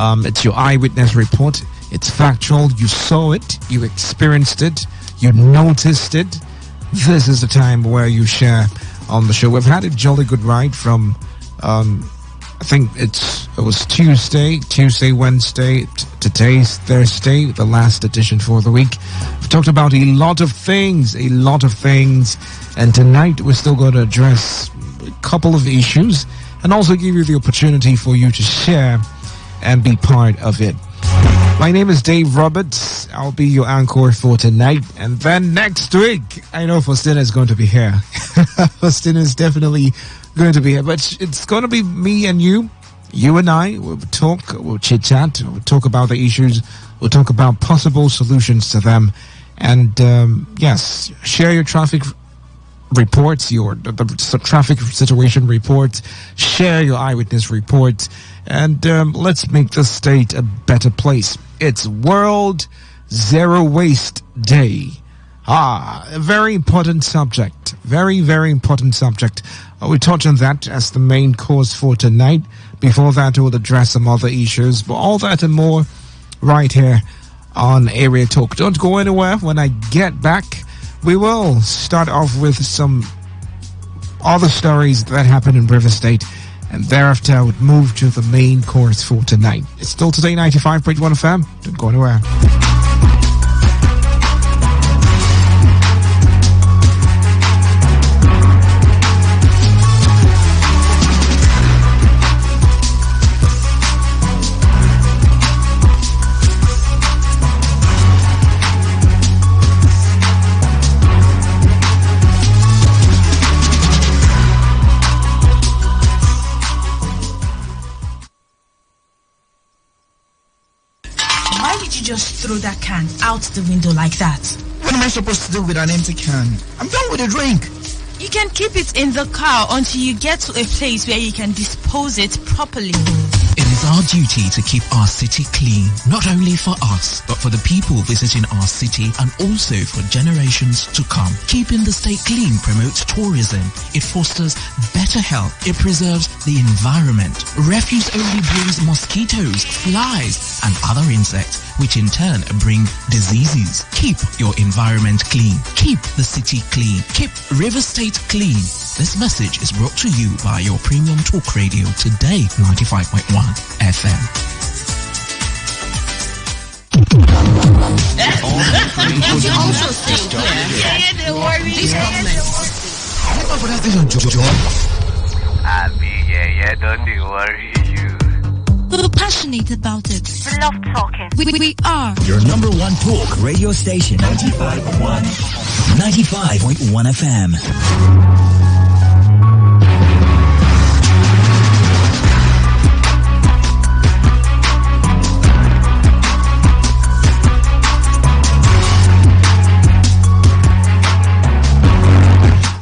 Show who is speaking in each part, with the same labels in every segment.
Speaker 1: It's your eyewitness report. It's factual. You saw it. You experienced it. You noticed it. This is the time where you share on the show. We've had a jolly good ride from, I think it was Tuesday, Wednesday, today's Thursday, the last edition for the week. We've talked about a lot of things. And tonight we're still going to address a couple of issues and also give you the opportunity for you to share and be part of it. My name is Dave Roberts. I'll be your anchor for tonight. And then next week, I know Faustina is going to be here. Faustina is definitely going to be here. But it's going to be me and you. You and I will talk, we'll chit-chat, we'll talk about the issues, we'll talk about possible solutions to them. And yes, share your traffic reports, the traffic situation reports, share your eyewitness reports, and let's make the state a better place. It's World Zero Waste Day. A very important subject. Very, very important subject. We touch on that as the main course for tonight. Before that, we'll address some other issues, but all that and more right here on Area Talk. Don't go anywhere. When I get back, we will start off with some other stories that happened in River State, and thereafter I would move to the main course for tonight. It's still Today 95.1 FM. Don't go anywhere.
Speaker 2: Just throw that can out the window like that.
Speaker 3: What am I supposed to do with an empty can? I'm done with the drink.
Speaker 2: You can keep it in the car until you get to a place where you can dispose it properly.
Speaker 4: It is our duty to keep our city clean, not only for us, but for the people visiting our city and also for generations to come. Keeping the state clean promotes tourism. It fosters better health. It preserves the environment. Refuse only brings mosquitoes, flies, and other insects, which in turn bring diseases. Keep your environment clean. Keep the city clean. Keep River State clean. This message is brought to you by your premium talk radio, Today 95.1 FM.
Speaker 2: You also think this government.
Speaker 5: Don't worry you.
Speaker 2: We're passionate about it.
Speaker 5: We love talking.
Speaker 2: We are
Speaker 6: your number one talk radio station, 95.1 FM.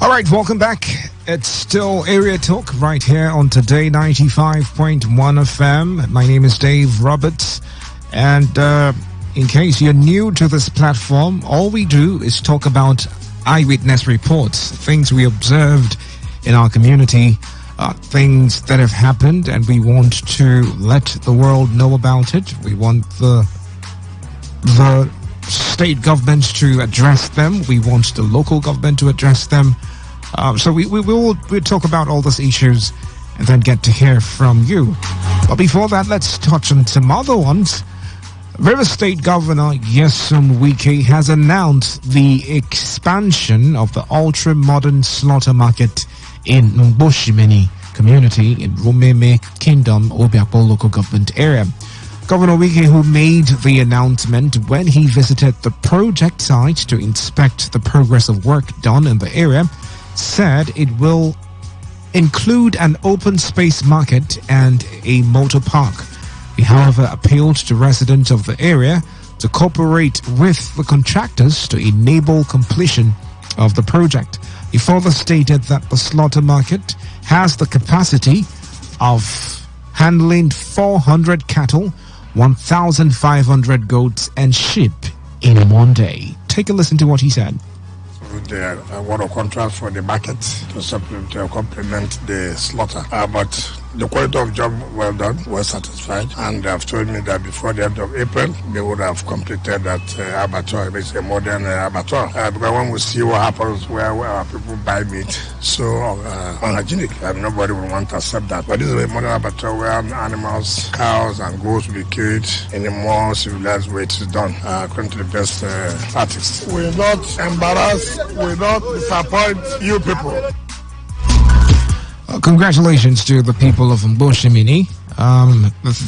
Speaker 1: All right, welcome back. It's still Area Talk right here on Today 95.1 FM. My name is Dave Roberts. And in case you're new to this platform, all we do is talk about eyewitness reports, things we observed in our community, things that have happened, and we want to let the world know about it. We want the state government to address them. We want the local government to address them. So we'll talk about all those issues and then get to hear from you. But before that, let's touch on some other ones. River State Governor Nyesom Wike has announced the expansion of the ultra-modern slaughter market in Ngboshimeni community in Rumeme Kingdom, Obiakpo local government area. Governor Wike, who made the announcement when he visited the project site to inspect the progress of work done in the area, said it will include an open space market and a motor park. He, however, appealed to residents of the area to cooperate with the contractors to enable completion of the project. He further stated that the slaughter market has the capacity of handling 400 cattle, 1,500 goats and sheep in one day. Take a listen to what he said.
Speaker 7: I want a contract for the market to complement the slaughter. But The quality of job well done, well satisfied, and they have told me that before the end of April, they would have completed that abattoir. It's a modern abattoir. Because when we see what happens where our people buy meat, so unhygienic, nobody will want to accept that. But this is a modern abattoir where animals, cows and goats will be killed in a more civilized way. It is done according to the best practice. We will not embarrass, we will not disappoint you people.
Speaker 1: Congratulations to the people of Mboshimini.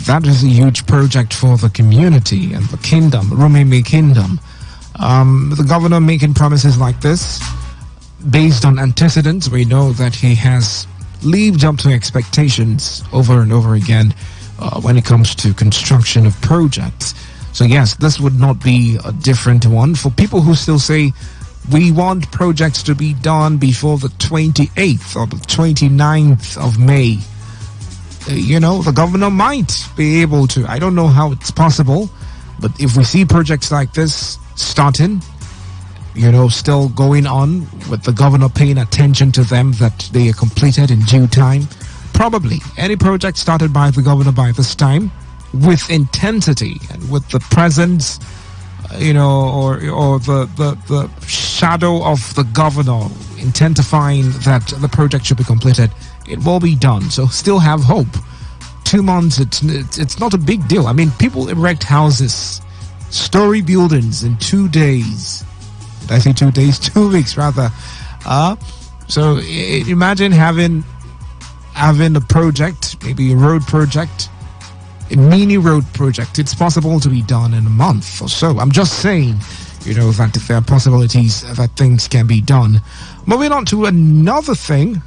Speaker 1: That is a huge project for the community and the kingdom, Rumimi Kingdom. The governor making promises like this, based on antecedents, we know that he has lived up to expectations over and over again when it comes to construction of projects. So yes, this would not be a different one. For people who still say, we want projects to be done before the 28th or the 29th of May. The governor might be able to. I don't know how it's possible, but if we see projects like this starting, still going on with the governor paying attention to them, that they are completed in due time, probably any project started by the governor by this time, with intensity and with the presence or the shadow of the governor intensifying that the project should be completed, it will be done. So still have hope. 2 months, it's not a big deal. I mean, people erect houses, story buildings in 2 days. Did I say 2 days? 2 weeks rather. So imagine having a project, maybe a road project, a mini road project. It's possible to be done in a month or so. I'm just saying, that there are possibilities that things can be done. Moving on to another thing.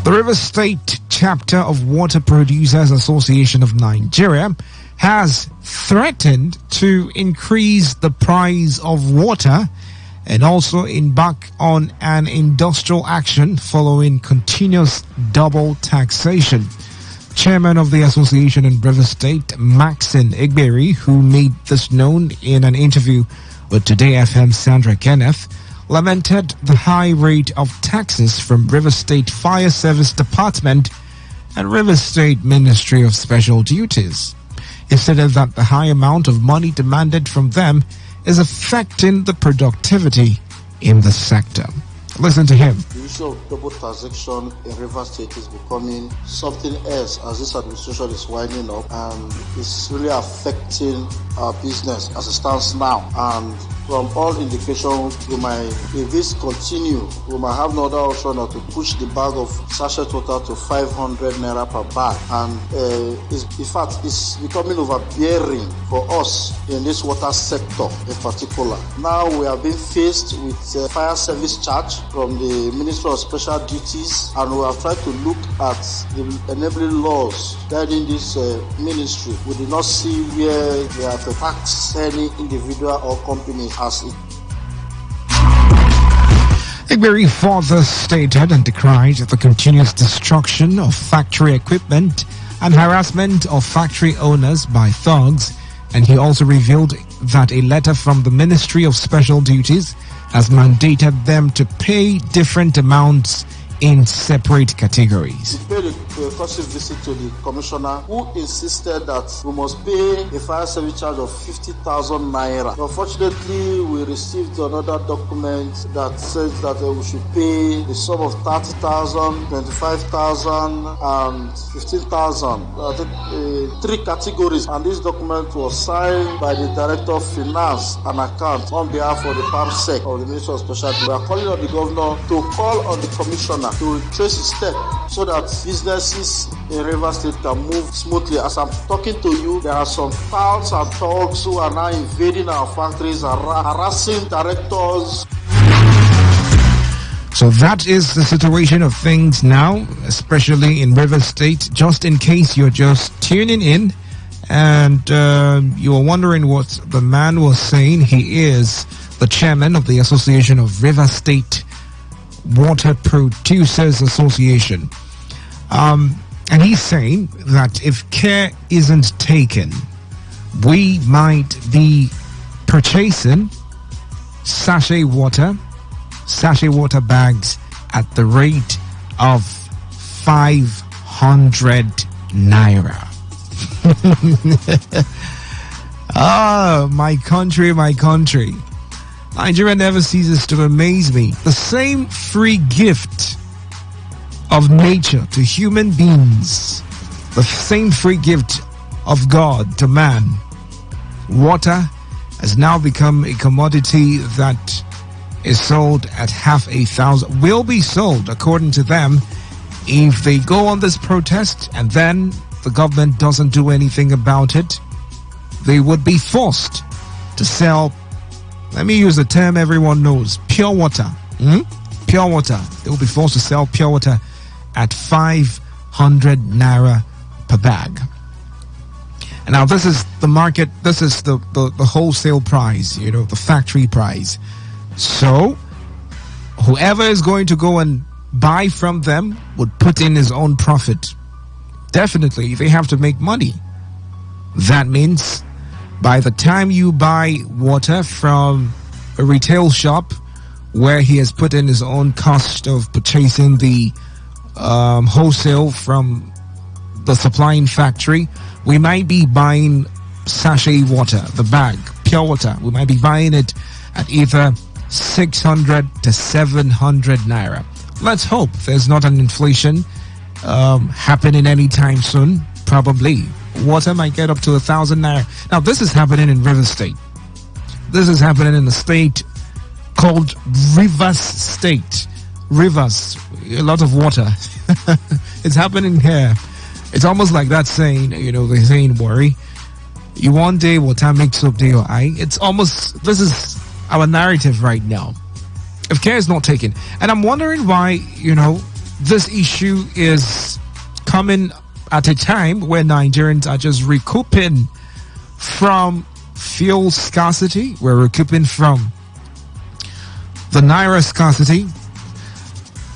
Speaker 1: The River State chapter of Water Producers Association of Nigeria has threatened to increase the price of water and also embark on an industrial action following continuous double taxation. Chairman of the association in River State, Maxine Egberi, who made this known in an interview with Today FM Sandra Kenneth, lamented the high rate of taxes from River State Fire Service Department and River State Ministry of Special Duties. He stated that the high amount of money demanded from them is affecting the productivity in the sector. Listen to him.
Speaker 8: The issue of double taxation in River State is becoming something else as this administration is winding up, and it's really affecting our business as it stands now. And from all indications, if this continue, we might have no other option than to push the bag of sachet water to 500 naira per bag. And in fact, it's becoming overbearing for us in this water sector in particular. Now we are being faced with fire service charge from the Ministry of Special Duties, and we have tried to look at the enabling laws guiding this ministry. We did not see where they have to tax any individual or company as it.
Speaker 1: Egberi further stated and decried the continuous destruction of factory equipment and harassment of factory owners by thugs, and he also revealed that a letter from the Ministry of Special Duties has mandated them to pay different amounts in separate categories.
Speaker 8: We paid a courtesy visit to the commissioner, who insisted that we must pay a fire service charge of 50,000 naira. Unfortunately, we received another document that says that we should pay the sum of 30,000, 25,000, and 15,000. I think 3 categories. And this document was signed by the Director of Finance and Accounts on behalf of the PAMSEC of the Ministry of Special Duties. We are calling on the governor to call on the commissioner to retrace his step so that businesses in River State can move smoothly. As I'm talking to you, there are some touts and thugs who are now invading our factories and harassing directors.
Speaker 1: So that is the situation of things now, especially in River State. Just in case you're just tuning in and you're wondering what the man was saying, he is the chairman of the Association of River State Water Producers Association. And he's saying that if care isn't taken, we might be purchasing sachet water, sachet water bags at the rate of 500 naira. Ah, my country, my country. Nigeria never ceases to amaze me. The same free gift of nature to human beings, the same free gift of God to man, water, has now become a commodity that is sold at 500,000, will be sold according to them if they go on this protest and then the government doesn't do anything about it. They would be forced to sell, let me use a term everyone knows, pure water. Pure water. They will be forced to sell pure water at 500 naira per bag. And now this is the market, this is the wholesale price, the factory price. So whoever is going to go and buy from them would put in his own profit. Definitely, they have to make money. That means by the time you buy water from a retail shop where he has put in his own cost of purchasing the wholesale from the supplying factory, we might be buying sachet water, the bag, pure water. We might be buying it at either 600 to 700 naira. Let's hope there's not an inflation happening anytime soon. Probably. Water might get up to 1,000 naira. Now, this is happening in Rivers State. This is happening in a state called Rivers State. Rivers, a lot of water. It's happening here. It's almost like that saying, the saying, worry. You one day, water makes up day or eye. It's almost, this is our narrative right now. If care is not taken. And I'm wondering why, this issue is coming at a time where Nigerians are just recouping from fuel scarcity. We're recouping from the naira scarcity.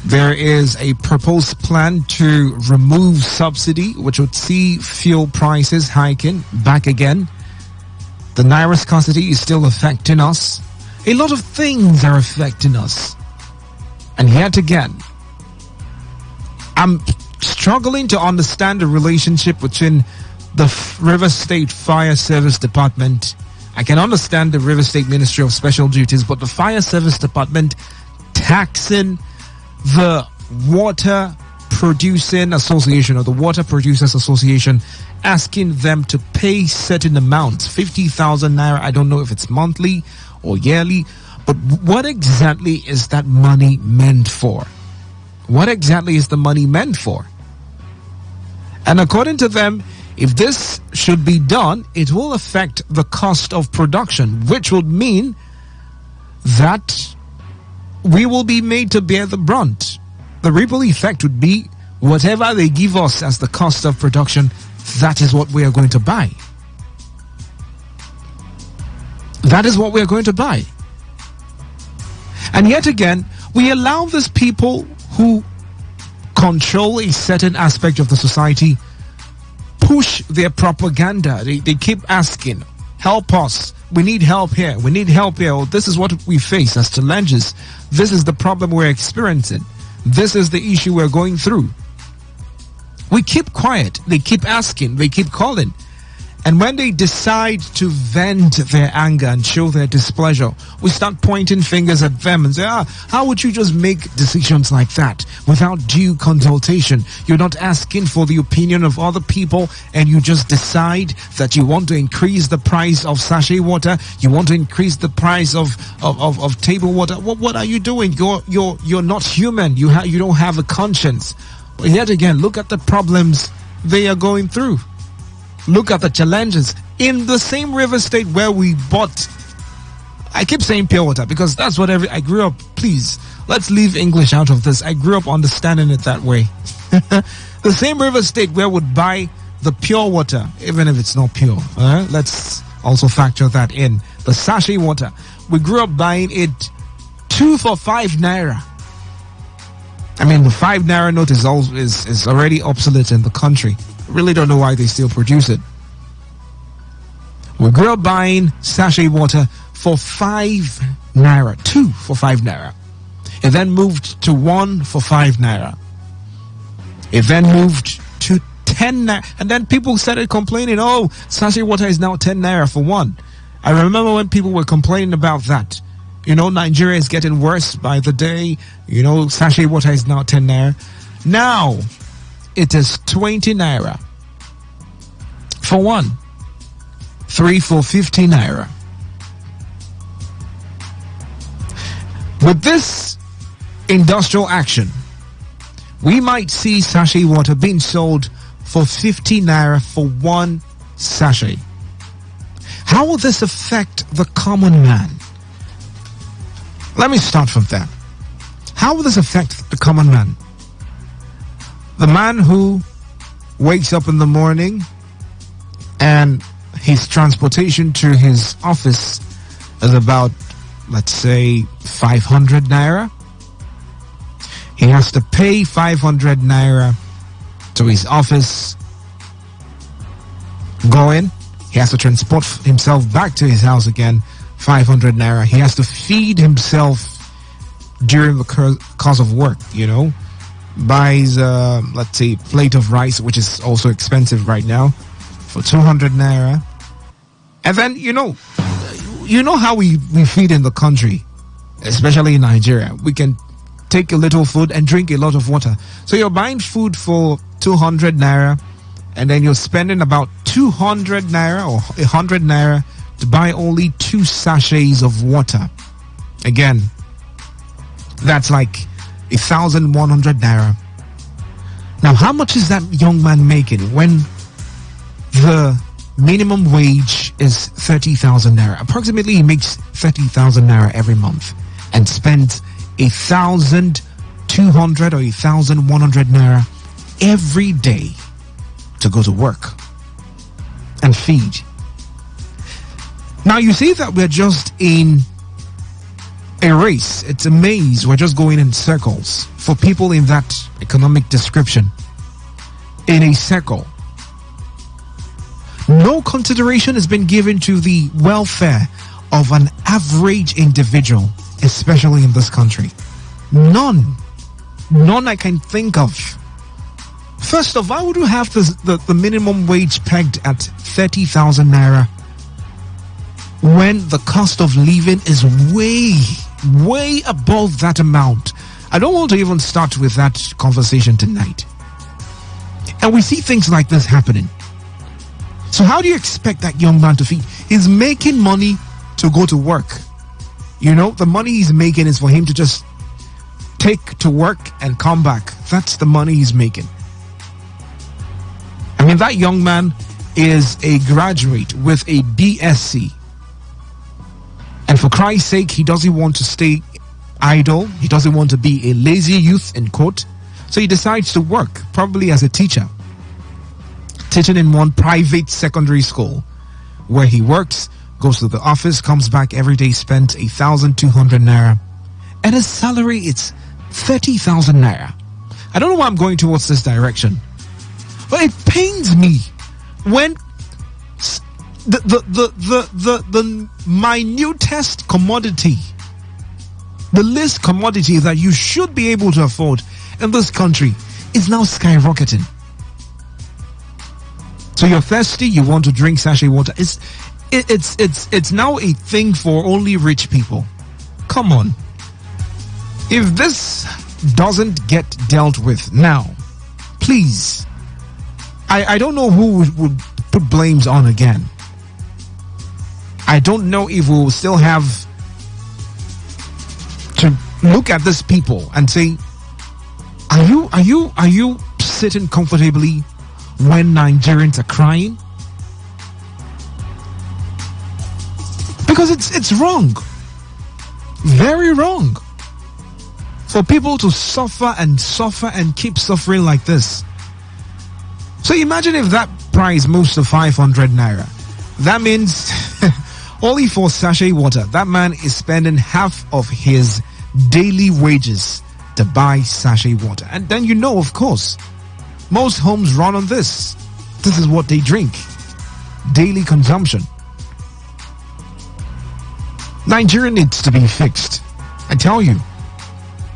Speaker 1: There is a proposed plan to remove subsidy, which would see fuel prices hiking back again. The naira scarcity is still affecting us. A lot of things are affecting us. And yet again, I'm struggling to understand the relationship between the River State Fire Service Department. I can understand the River State Ministry of Special Duties, but the Fire Service Department taxing the Water Producing Association or the Water Producers Association, asking them to pay certain amounts, 50,000 naira. I don't know if it's monthly or yearly, but what exactly is that money meant for? What exactly is the money meant for? And according to them, if this should be done, it will affect the cost of production, which would mean that we will be made to bear the brunt. The ripple effect would be whatever they give us as the cost of production, that is what we are going to buy. That is what we are going to buy. And yet again, we allow these people who control a certain aspect of the society push their propaganda. They keep asking, help us. We need help here. We need help here. Oh, this is what we face as challenges. This is the problem we're experiencing. This is the issue we're going through. We keep quiet. They keep asking. They keep calling. And when they decide to vent their anger and show their displeasure, we start pointing fingers at them and say, how would you just make decisions like that without due consultation? You're not asking for the opinion of other people, and you just decide that you want to increase the price of sachet water. You want to increase the price of table water. What are you doing? You're not human. You don't have a conscience. But yet again, look at the problems they are going through. Look at the challenges in the same River State where we bought. I keep saying pure water because that's what I grew up. Please, let's leave English out of this. I grew up understanding it that way. The same River State where would buy the pure water, even if it's not pure. Let's also factor that in. The sachet water, we grew up buying it 2 for 5 naira. I mean, the 5 naira note is already obsolete in the country. Really don't know why they still produce it. We grew up buying sachet water for 5 naira, 2 for 5 naira. It then moved to 1 for 5 naira. It then moved to 10 naira. And then people started complaining, oh, sachet water is now 10 naira for 1. I remember when people were complaining about that. You know, Nigeria is getting worse by the day. You know, sachet water is now 10 naira. Now, it is 20 naira for 1. 3 for 50 naira. With this industrial action, we might see sachet water being sold for 50 naira for 1 sachet. How will this affect the common man? Let me start from there. How will this affect the common man? The man who wakes up in the morning and his transportation to his office is about, let's say, 500 naira. He has to pay 500 naira to his office. Go in. He has to transport himself back to his house again. 500 naira. He has to feed himself during the course of work, you know. Buys, let's say, plate of rice, which is also expensive right now, for 200 naira. And then, you know how we feed in the country, especially in Nigeria. We can take a little food and drink a lot of water. So you're buying food for 200 naira, and then you're spending about 200 naira or 100 naira to buy only 2 sachets of water. Again, that's like 1,100 naira. Now, how much is that young man making when the minimum wage is 30,000 naira? Approximately, he makes 30,000 naira every month and spends 1,200 or 1,100 naira every day to go to work and feed. Now, you see that we're just in a race. It's a maze. We're just going in circles for people in that economic description. In a circle. No consideration has been given to the welfare of an average individual, especially in this country. None I can think of. First off, why would you have the minimum wage pegged at 30,000 naira when the cost of living is way above that amount? I don't want to even start with that conversation tonight. And we see things like this happening. So how do you expect that young man to feed? He's making money to go to work. You know, the money he's making is for him to just take to work and come back. That's the money he's making. I mean, that young man is a graduate with a BSc. And for Christ's sake, he doesn't want to stay idle. He doesn't want to be a lazy youth, in quote. So he decides to work, probably as a teacher. Teaching in one private secondary school, where he works, goes to the office, comes back every day, spends 1,200 naira. And his salary, it's 30,000 naira. I don't know why I'm going towards this direction. But it pains me when the minutest commodity, the least commodity that you should be able to afford in this country is now skyrocketing. So you're thirsty, you want to drink sachet water. It's now a thing for only rich people. Come on. If this doesn't get dealt with now, please, I don't know who would put blames on again. I don't know if we will still have to look at these people and say, are you sitting comfortably when Nigerians are crying? Because it's wrong. Very wrong. For people to suffer and keep suffering like this. So imagine if that price moves to 500 naira. That means only for sachet water, that man is spending half of his daily wages to buy sachet water. And then you know, of course, most homes run on this. This is what they drink. Daily consumption. Nigeria needs to be fixed. I tell you.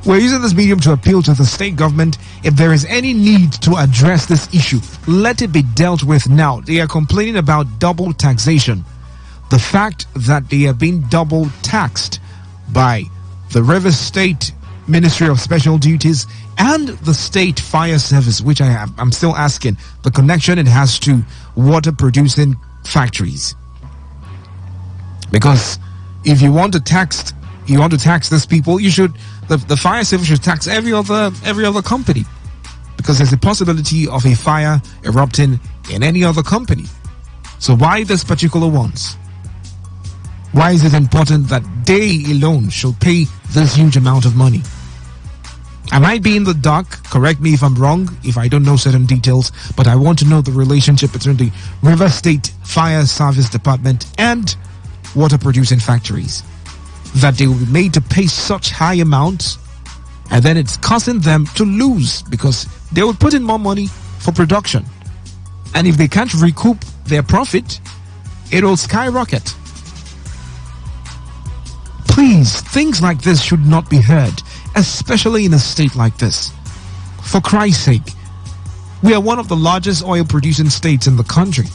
Speaker 1: We're using this medium to appeal to the state government. If there is any need to address this issue, let it be dealt with now. They are complaining about double taxation. The fact that they are being double taxed by the Rivers State Ministry of Special Duties and the State Fire Service, which I'm still asking the connection it has to water producing factories. Because if you want to tax these people, you should the fire service should tax every other company, because there's a possibility of a fire erupting in any other company. So why this particular ones? Why is it important that they alone should pay this huge amount of money? I might be in the dark, correct me if I'm wrong, if I don't know certain details, but I want to know the relationship between the River State Fire Service Department and water producing factories. That they will be made to pay such high amounts, and then it's causing them to lose because they will put in more money for production. And if they can't recoup their profit, it will skyrocket. Please, things like this should not be heard, especially in a state like this. For Christ's sake, we are one of the largest oil producing states in the country.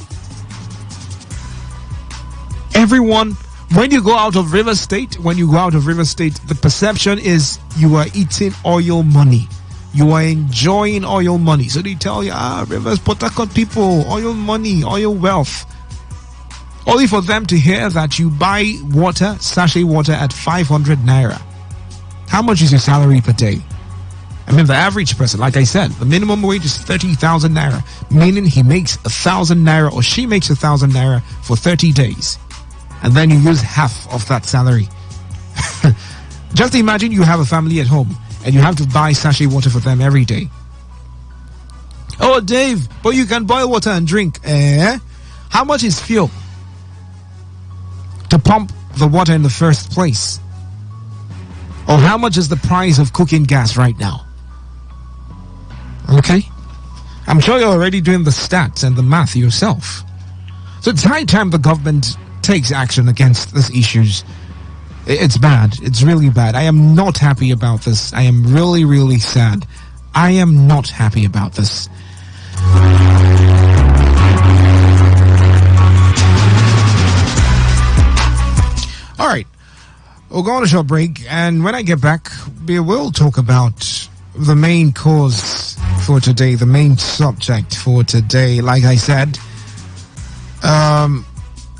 Speaker 1: Everyone, when you go out of River State, the perception is you are eating oil money. You are enjoying oil money. So they tell you, Rivers, Port Harcourt people, oil money, oil wealth. Only for them to hear that you buy water, sachet water at 500 naira. How much is your salary per day? I mean, the average person, like I said, the minimum wage is 30,000 naira, meaning he makes 1,000 naira or she makes 1,000 naira for 30 days. And then you use half of that salary. Just imagine you have a family at home and you have to buy sachet water for them every day. Oh, Dave, but you can boil water and drink. How much is fuel to pump the water in the first place? Or how much is the price of cooking gas right now? Okay? I'm sure you're already doing the stats and the math yourself. So it's high time the government takes action against these issues. It's bad. It's really bad. I am not happy about this. I am really, really sad. I am not happy about this. All right. We'll go on a short break, and when I get back, we will talk about the main cause for today, the main subject for today. Like I said,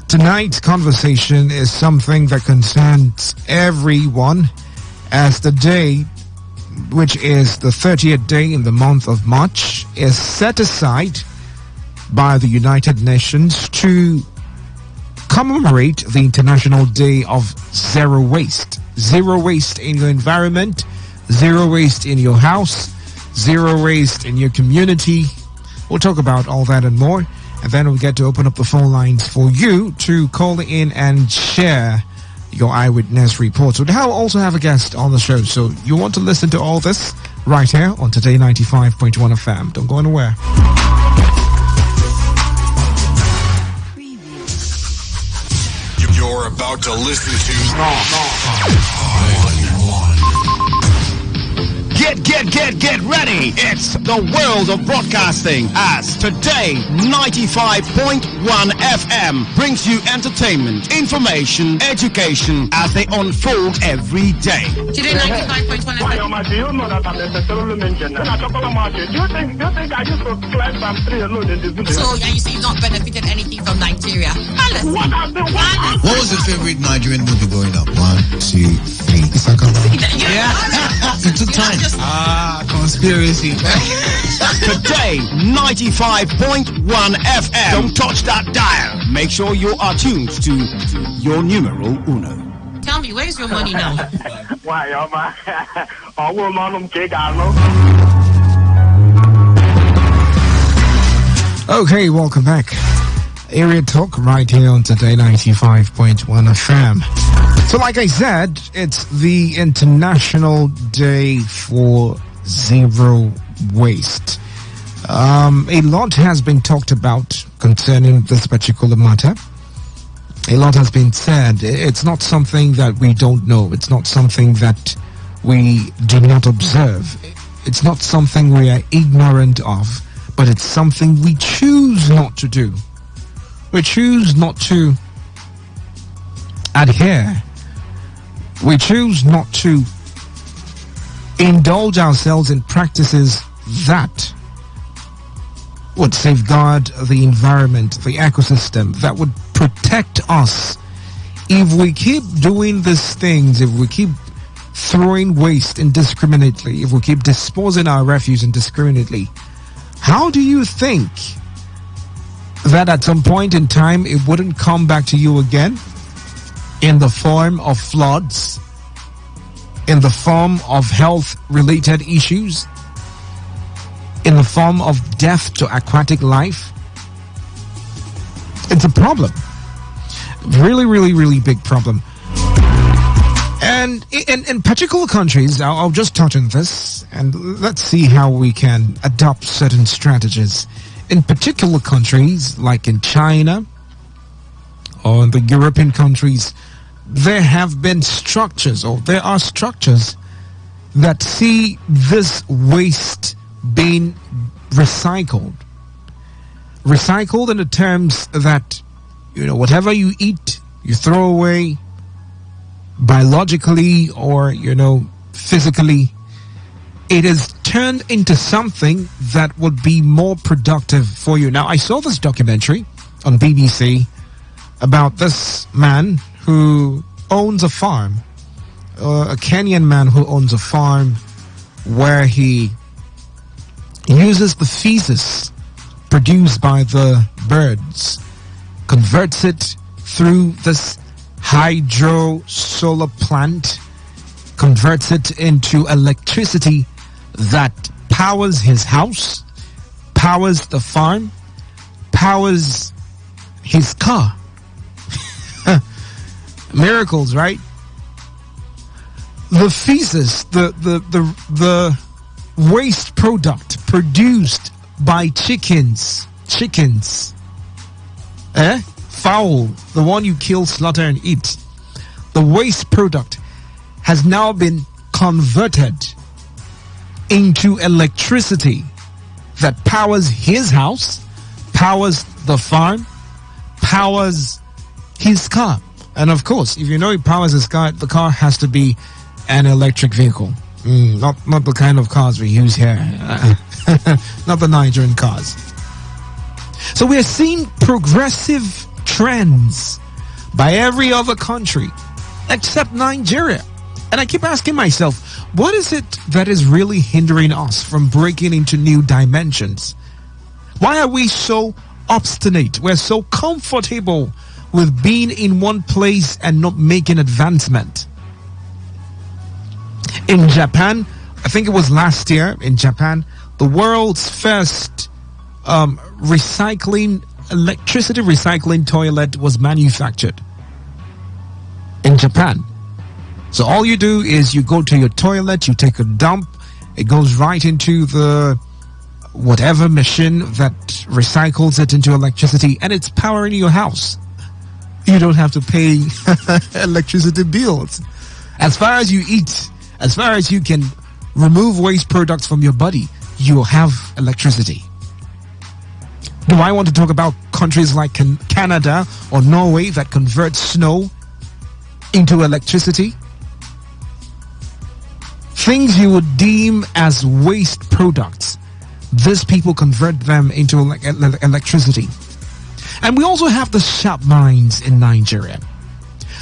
Speaker 1: tonight's conversation is something that concerns everyone, as the day, which is the 30th day in the month of March, is set aside by the United Nations to commemorate the International Day of Zero Waste. Zero waste in your environment, zero waste in your house, zero waste in your community. We'll talk about all that and more. And then we'll get to open up the phone lines for you to call in and share your eyewitness report. So now we'll also have a guest on the show. So you want to listen to all this right here on Today 95.1 FM. Don't go anywhere.
Speaker 9: You're about to listen to
Speaker 10: Get ready! It's the world of broadcasting as Today 95.1 FM brings you entertainment, information, education as they unfold every day.
Speaker 2: Today 95.1 FM.
Speaker 11: Do you know that I'm necessarily mentioned? Do you think I used to climb some tree alone in this video?
Speaker 2: So, you say you've not benefited anything from Nigeria?
Speaker 3: What was your favorite Nigerian movie growing up? 1, 2, 3.
Speaker 2: Yeah.
Speaker 3: It took time.
Speaker 10: Conspiracy. Today 95.1 FM. Don't touch that dial. Make sure you are tuned to your numero uno.
Speaker 2: Tell me, where's your money now?
Speaker 1: Okay, welcome back. Area Talk right here on Today 95.1 FM. So like I said, it's the International Day for Zero Waste. A lot has been talked about concerning this particular matter. A lot has been said. It's not something that we don't know. It's not something that we do not observe. It's not something we are ignorant of, but it's something we choose not to do. We choose not to adhere. We choose not to indulge ourselves in practices that would safeguard the environment, the ecosystem, that would protect us. If we keep doing these things, if we keep throwing waste indiscriminately, if we keep disposing our refuse indiscriminately, how do you think that at some point in time it wouldn't come back to you again in the form of floods, in the form of health-related issues, in the form of death to aquatic life? It's a problem. Really, really, really big problem. And in particular countries, I'll just touch on this and let's see how we can adopt certain strategies. In particular countries, like in China or in the European countries, there have been structures, or there are structures that see this waste being recycled. Recycled in the terms that, whatever you eat, you throw away, biologically or, physically, it is turned into something that would be more productive for you. Now, I saw this documentary on BBC about this man who owns a farm, a Kenyan man who owns a farm where he uses the feces produced by the birds, converts it through this hydro solar plant, converts it into electricity that powers his house, powers the farm, powers his car. Miracles, right? The feces, the waste product produced by chickens, fowl, the one you kill, slaughter and eat, the waste product has now been converted into electricity that powers his house, powers the farm, powers his car. And of course, if it powers his car, the car has to be an electric vehicle. Not the kind of cars we use here. Not the Nigerian cars. So we are seeing progressive trends by every other country except Nigeria. And I keep asking myself, what is it that is really hindering us from breaking into new dimensions? Why are we so obstinate? We're so comfortable with being in one place and not making advancement. In Japan, I think it was last year in Japan, the world's first electricity recycling toilet was manufactured in Japan. So all you do is you go to your toilet, you take a dump, it goes right into the whatever machine that recycles it into electricity, and it's powering your house. You don't have to pay electricity bills. As far as you eat, as far as you can remove waste products from your body, you'll have electricity. Do I want to talk about countries like Canada or Norway that convert snow into electricity? Things you would deem as waste products, these people convert them into electricity. And we also have the sharp minds in Nigeria.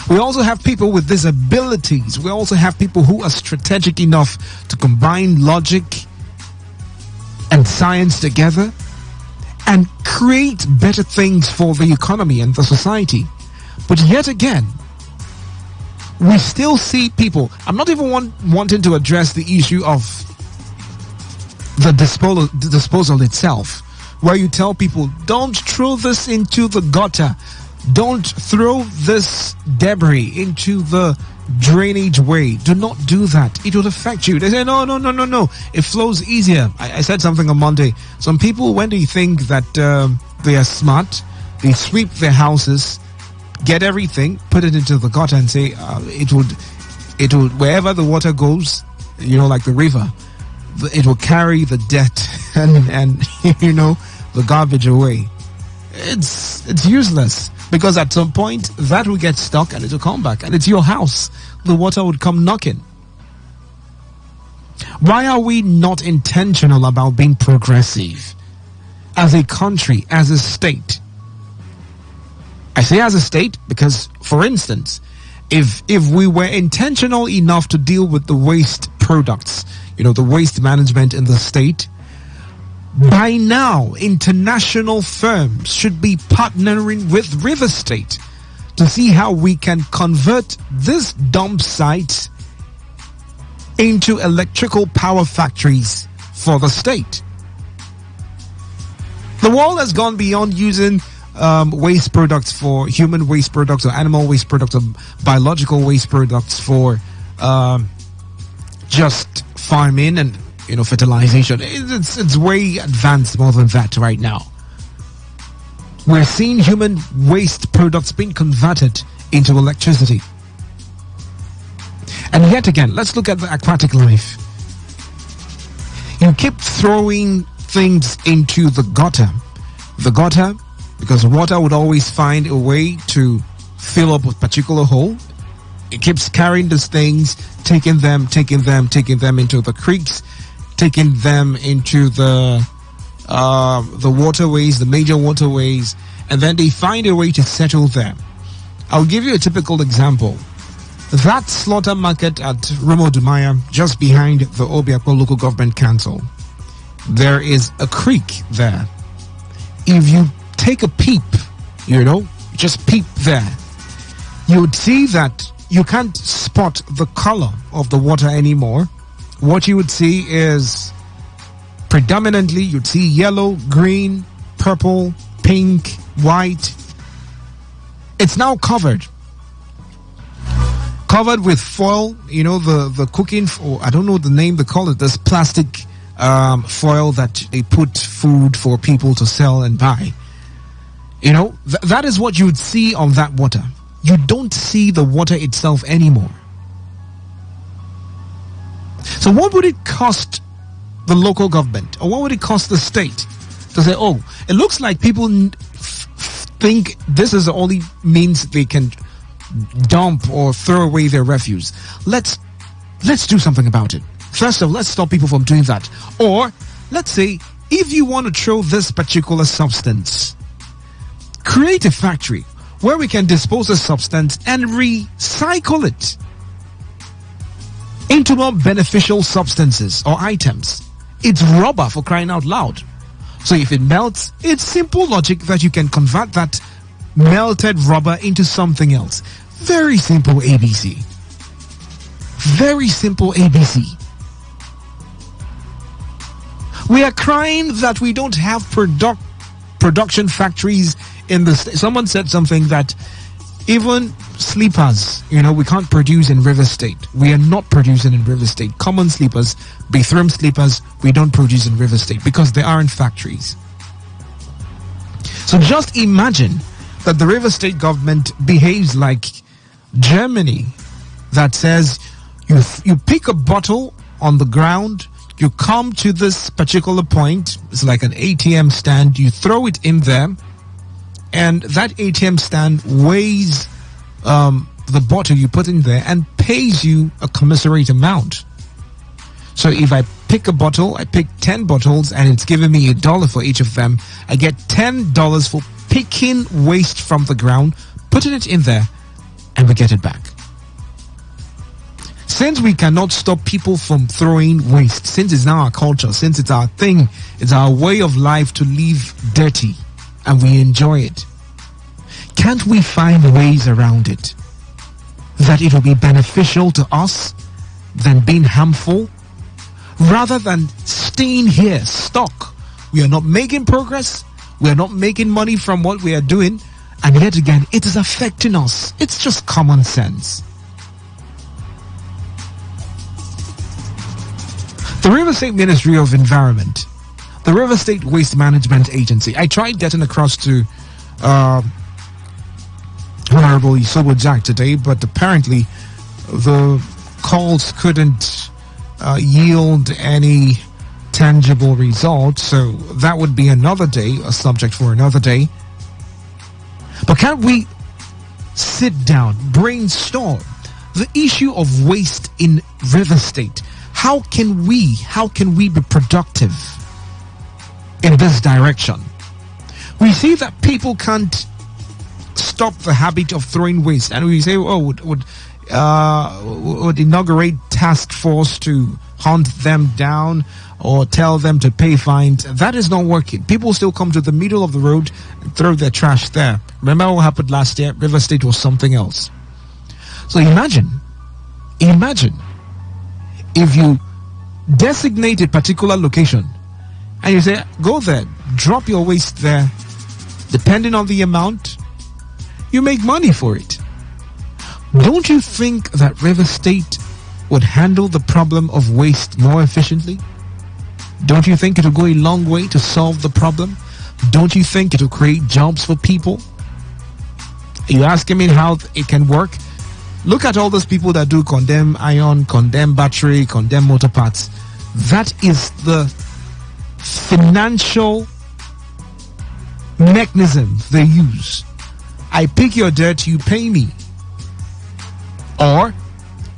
Speaker 1: We also have people with these abilities. We also have people who are strategic enough to combine logic and science together and create better things for the economy and the society. But yet again, we still see people. I'm not even wanting to address the issue of the disposal itself, where you tell people, don't throw this into the gutter, don't throw this debris into the drainage way, do not do that, it will affect you. They say no, it flows easier. I said something on Monday. Some people, when they think that they are smart, they sweep their houses, get everything, put it into the gutter and say it would wherever the water goes, like the river. It will carry the debt and the garbage away. It's useless, because at some point that will get stuck and it will come back, and it's your house. The water would come knocking. Why are we not intentional about being progressive as a country, as a state? I say as a state because, for instance, if we were intentional enough to deal with the waste products, the waste management in the state, by now international firms should be partnering with River State to see how we can convert this dump site into electrical power factories for the state. The world has gone beyond using waste products for human waste products or animal waste products or biological waste products for just farming and fertilization. It's way advanced more than that right now. We're seeing human waste products being converted into electricity. And yet again, let's look at the aquatic life. You keep throwing things into the gutter. Because water would always find a way to fill up a particular hole. It keeps carrying these things, taking them into the creeks, taking them into the waterways, the major waterways, and then they find a way to settle there. I'll give you a typical example. That slaughter market at Remo Dumaya, just behind the Obiakpo Local Government Council, there is a creek there. If you take a peep, just peep there, you would see that you can't spot the color of the water anymore. What you would see is predominantly you'd see yellow, green, purple, pink, white. It's now covered with foil, the cooking, I don't know the name they call it, this plastic foil that they put food for people to sell and buy. That is what you would see on that water. You don't see the water itself anymore. So what would it cost the local government, or what would it cost the state to say, oh, it looks like people think this is the only means they can dump or throw away their refuse. Let's do something about it. First of all, let's stop people from doing that. Or let's say, if you want to throw this particular substance, create a factory where we can dispose of substance and recycle it into more beneficial substances or items. It's rubber, for crying out loud. So if it melts, it's simple logic that you can convert that melted rubber into something else. Very simple ABC. Very simple ABC. We are crying that we don't have production factories in the state. Someone said something that even sleepers, we can't produce in River State. We are not producing in River State. Common sleepers, Bithram sleepers, we don't produce in River State because they aren't factories. So just imagine that the River State government behaves like Germany, that says you pick a bottle on the ground, you come to this particular point, it's like an ATM stand, you throw it in there, and that ATM stand weighs the bottle you put in there and pays you a commensurate amount. So if I pick a bottle, I pick 10 bottles, and it's giving me $1 for each of them, I get $10 for picking waste from the ground, putting it in there, and we get it back. Since we cannot stop people from throwing waste, since it's now our culture, since it's our thing, it's our way of life to live dirty, and we enjoy it, can't we find ways around it that it will be beneficial to us than being harmful? Rather than staying here stuck, we are not making progress, we are not making money from what we are doing, and yet again, it is affecting us. It's just common sense. The River State Ministry of Environment, the River State Waste Management Agency. I tried getting across to Honorable Isobo Jack today, but apparently the calls couldn't yield any tangible result. So that would be another day, a subject for another day. But can't we sit down, brainstorm the issue of waste in River State? How can we be productive in this direction? We see that people can't stop the habit of throwing waste, and we say, would inaugurate task force to hunt them down or tell them to pay fines. That is not working. People still come to the middle of the road and throw their trash there. Remember what happened last year? River State was something else. So imagine if you designate a particular location and you say, go there, drop your waste there. Depending on the amount, you make money for it. Don't you think that River State would handle the problem of waste more efficiently? Don't you think it will go a long way to solve the problem? Don't you think it will create jobs for people? Are you asking me how it can work? Look at all those people that do condemn iron, condemn battery, condemn motor parts. That is the financial mechanism they use. I pick your dirt, you pay me. Or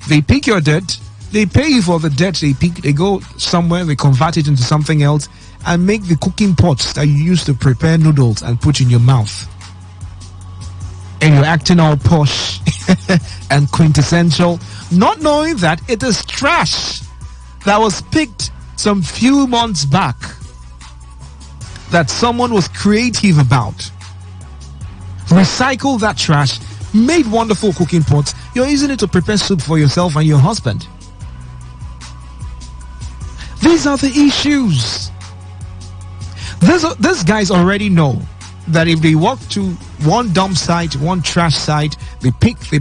Speaker 1: they pick your dirt, they pay you for the dirt they pick, they go somewhere, they convert it into something else and make the cooking pots that you use to prepare noodles and put in your mouth. And you're acting all posh and quintessential, not knowing that it is trash that was picked some few months back that someone was creative about. Recycle that trash, made wonderful cooking pots. You're using it to prepare soup for yourself and your husband. These are the issues. These guys already know that if they walk to one dump site, one trash site, they pick, they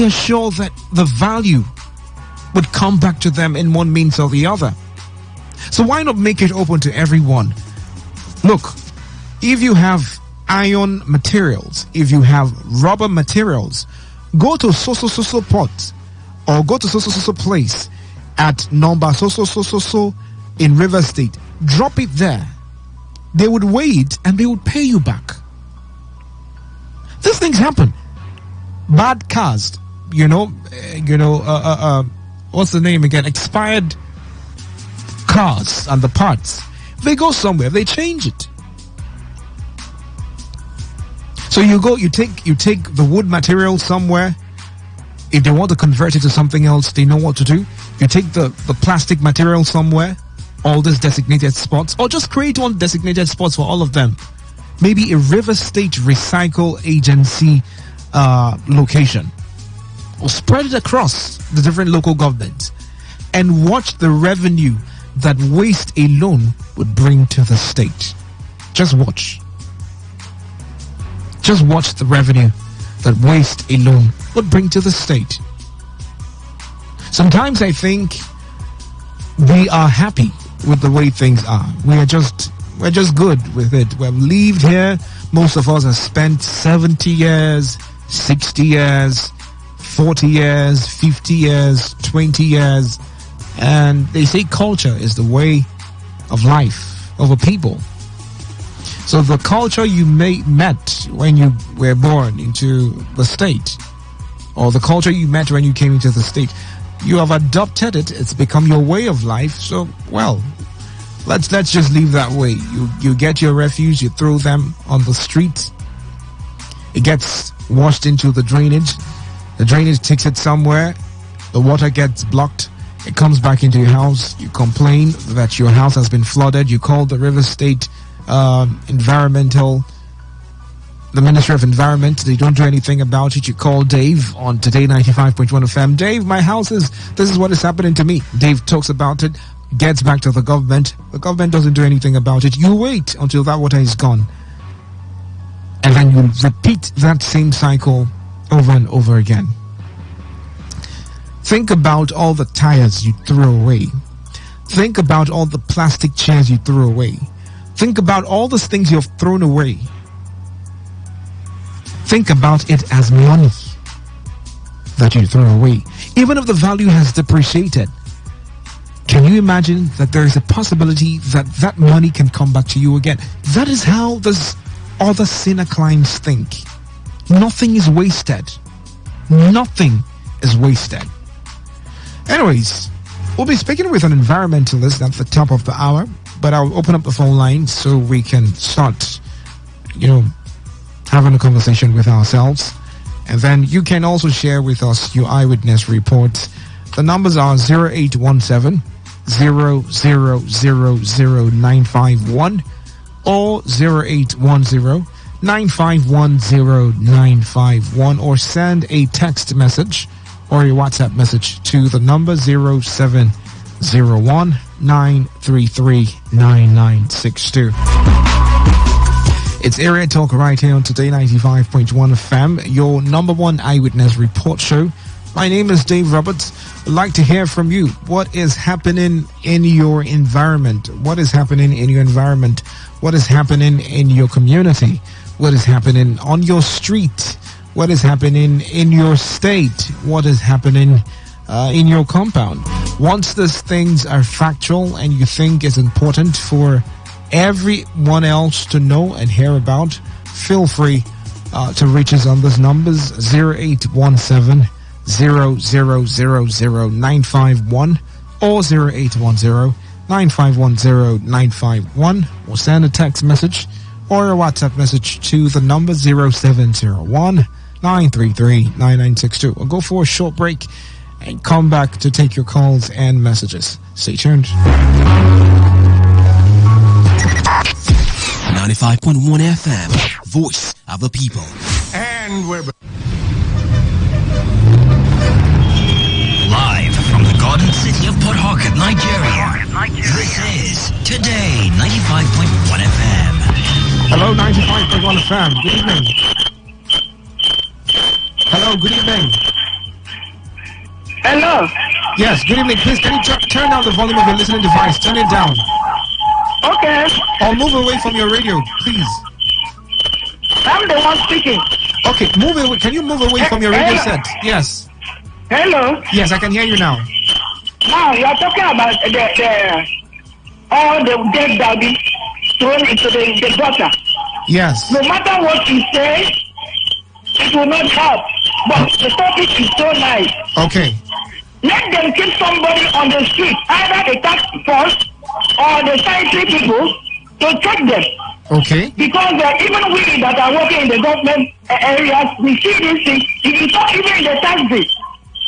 Speaker 1: are sure that the value would come back to them in one means or the other. So why not make it open to everyone? Look, if you have iron materials, if you have rubber materials, go to so pot or go to so place at number so in River State. Drop it there. They would wait and they would pay you back. These things happen. Bad cars, what's the name again? Expired cars and the parts. They go somewhere, they change it. So you take the wood material somewhere. If they want to convert it to something else, they know what to do. You take the plastic material somewhere, all these designated spots, or just create one designated spots for all of them. Maybe a River State Recycle Agency location. Or spread it across the different local governments and watch the revenue that waste alone would bring to the state. Just watch. Just watch the revenue that waste alone would bring to the state. Sometimes I think we are happy with the way things are. We're just good with it. We've lived here. Most of us have spent 70 years, 60 years, 40 years, 50 years, 20 years. And they say culture is the way of life of a people. So the culture you met when you were born into the state, or the culture you met when you came into the state, you have adopted it. It's become your way of life. So, well, let's just leave that way. You get your refuse, you throw them on the street. It gets washed into the drainage. The drainage takes it somewhere. The water gets blocked. It comes back into your house. You complain that your house has been flooded. You call the River State the Ministry of Environment. They don't do anything about it. You call Dave on Today95.1 FM. Dave, this is what is happening to me. Dave talks about it, gets back to the government. The government doesn't do anything about it. You wait until that water is gone. And then you repeat that same cycle over and over again. Think about all the tires you throw away. Think about all the plastic chairs you threw away. Think about all those things you've thrown away. Think about it as money. that you throw away. Even if the value has depreciated, can you imagine that there is a possibility that that money can come back to you again? That is how those other sinner climbs think. Nothing is wasted. Nothing is wasted. Anyways, we'll be speaking with an environmentalist at the top of the hour, but I'll open up the phone line so we can start, having a conversation with ourselves. And then you can also share with us your eyewitness reports. The numbers are 0817 0000951 or 0810 9510951, or send a text message or a WhatsApp message to the number 0701 933 9962. It's Area Talk right here on Today 95.1 FM, your number one eyewitness report show. My name is Dave Roberts. I'd like to hear from you. What is happening in your environment? What is happening in your environment? What is happening in your community? What is happening on your street? What is happening in your state? What is happening in your compound? Once these things are factual and you think it's important for everyone else to know and hear about, feel free to reach us on those numbers 0817 0000951 or 0810 9510951, or send a text message or a WhatsApp message to the number 0701 933 9962. We'll go for a short break and come back to take your calls and messages. Stay tuned.
Speaker 6: 95.1 FM, voice of the people.
Speaker 10: And we're
Speaker 6: Live from the Garden City of Port Harcourt, Nigeria. This is Today 95.1 FM.
Speaker 1: Hello, 95.1 FM. Good evening. Hello, good evening.
Speaker 11: Hello.
Speaker 1: Yes, good evening. Please, can you turn down the volume of your listening device? Turn it down.
Speaker 11: Okay.
Speaker 1: Or move away from your radio, please.
Speaker 11: I'm the one speaking.
Speaker 1: Okay, move away. Can you move away from your radio set? Yes.
Speaker 11: Hello.
Speaker 1: Yes, I can hear you now.
Speaker 11: Now you are talking about all the dead bodies thrown into the gutter.
Speaker 1: Yes.
Speaker 11: No matter what you say, it will not help. But the topic is so nice.
Speaker 1: Okay.
Speaker 11: Let them keep somebody on the street, either the tax force or the sanitary people, to check them.
Speaker 1: Okay.
Speaker 11: Because even we that are working in the government areas, we see these things. If you talk even in the taxi,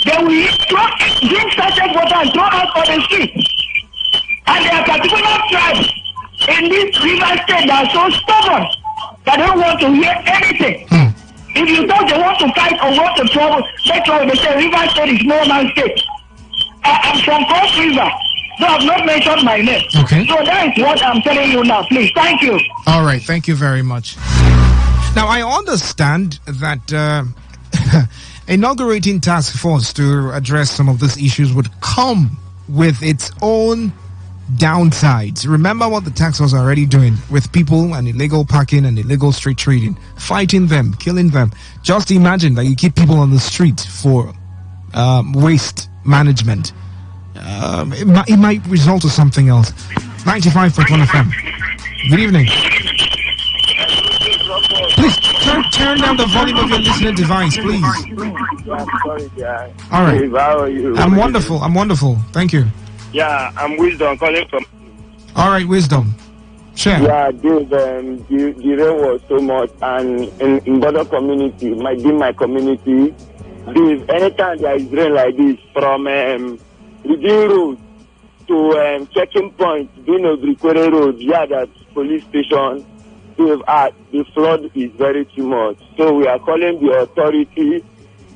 Speaker 11: they will drink sachet water and throw out on the street. And there are particular tribes in this river state that are so stubborn that they don't want to hear anything. If you thought they want to fight or want to trouble, that's why they say river state is no man's state. I'm from Cross River. So I've not mentioned my name.
Speaker 1: Okay.
Speaker 11: So that is what I'm telling you now. Please, thank you.
Speaker 1: All right, thank you very much. Now, I understand that inaugurating task force to address some of these issues would come with its own downsides. Remember what the tax force are already doing with people and illegal parking and illegal street trading, fighting them, killing them. Just imagine that you keep people on the street for waste management. It might result to something else. 95.1 FM. Good evening. Please turn down the volume of your listening device, please. All right.
Speaker 9: How are you?
Speaker 1: I'm wonderful. Thank you.
Speaker 9: Yeah, I'm Wisdom calling from.
Speaker 1: All right, Wisdom. Sure.
Speaker 9: Yeah, dude, the rain was so much, and in Bodo community, my community, dude, anytime there is rain like this, from Redeem Road to checking point, Brikwere Road, yeah, that police station, the flood is very too much. So we are calling the authority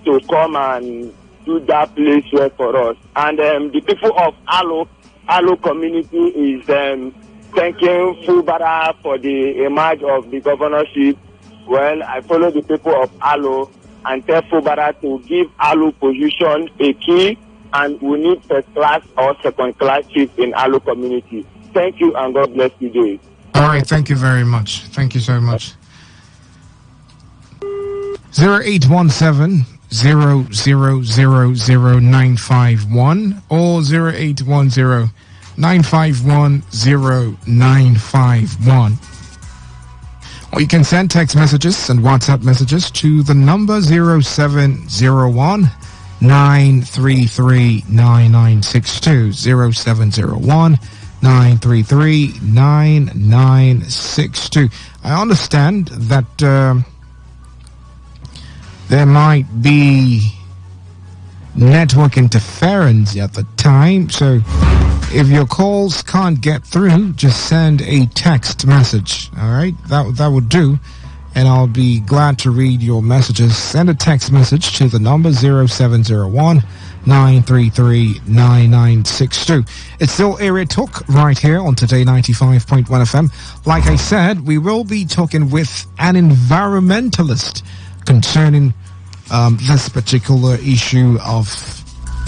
Speaker 9: to come and do that place well for us. And the people of Alo community is thanking Fubara for the emerge of the governorship. Well, I follow the people of Alo and tell Fubara to give Alo position a key, and we need first class or second class chief in Alo community. Thank you and God bless you, Dave.
Speaker 1: All right, thank you very much. Thank you so much. 0817 0800951 or 0810 951 0951. Or you can send text messages and WhatsApp messages to the number 0701 933 9962 0701 933 9962. I understand that there might be network interference at the time, so if your calls can't get through, just send a text message. All right, that would do, and I'll be glad to read your messages. Send a text message to the number 0701 933 9962. It's still Area Talk right here on Today 95.1 FM. Like I said, we will be talking with an environmentalist concerning this particular issue of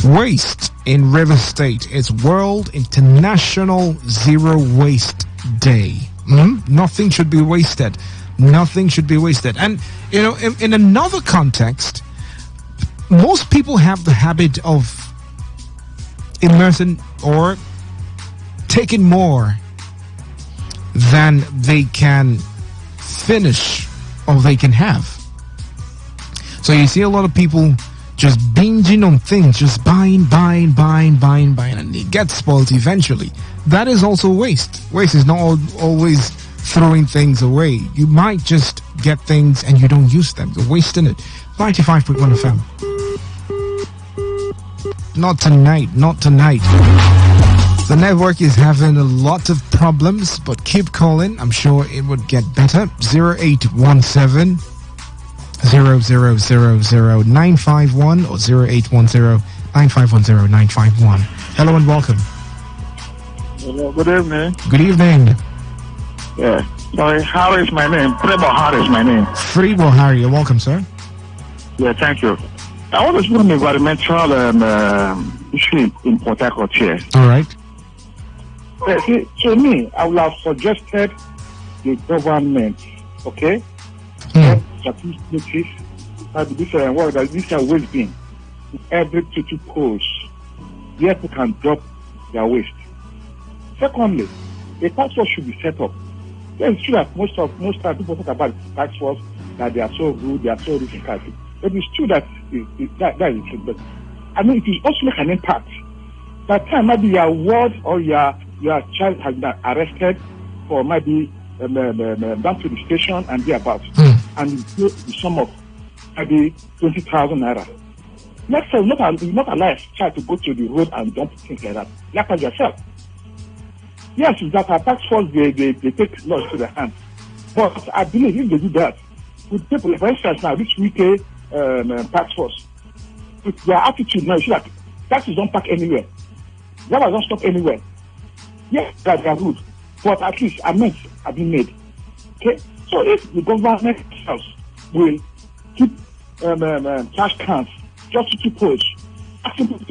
Speaker 1: waste in River State. It's World International Zero Waste Day. Nothing should be wasted. Nothing should be wasted. And, you know, in another context, most people have the habit of immersing or taking more than they can finish or they can have. So you see a lot of people just binging on things, just buying, and it gets spoiled eventually. That is also waste. Waste is not always throwing things away. You might just get things and you don't use them. You're wasting it. 95.1 FM. Not tonight, not tonight. The network is having a lot of problems, but keep calling. I'm sure it would get better. 0817 0000951 or 0810 9510 951. Hello and welcome.
Speaker 12: Hello, good evening.
Speaker 1: Good evening.
Speaker 12: Yeah. Sorry, Harry is my name. Frebo Harry is my name.
Speaker 1: Frebo Harry, you're welcome, sir.
Speaker 12: Yeah, thank you. I want to speak on environmental issue in Port Harcourt here.
Speaker 1: All right.
Speaker 12: See, to me, I would have suggested the government, okay? Statistics, this waste bin every 2 posts, where people can drop their waste. Secondly, a tax force should be set up. It's true that most times people talk about tax force that they are so good, they are so rich in cash. But it's true that that is true. But I mean, it is also make an impact. By the time maybe your ward or your child has been arrested or maybe down to the station and thereabouts, and you pay the sum of maybe 20,000 naira. Let's say not allow child to go to the road and dump things like that. Like as yourself. Yes, that our tax force they take laws to their hands. But I believe if they do that, with people, for instance, now this weekend tax force, with their attitude now, you see that taxes don't park anywhere. Drivers don't stop anywhere. Yes, that they are rude, but at least amends have been made. Okay, so if the government will keep cash cans just to keep posts, asking people to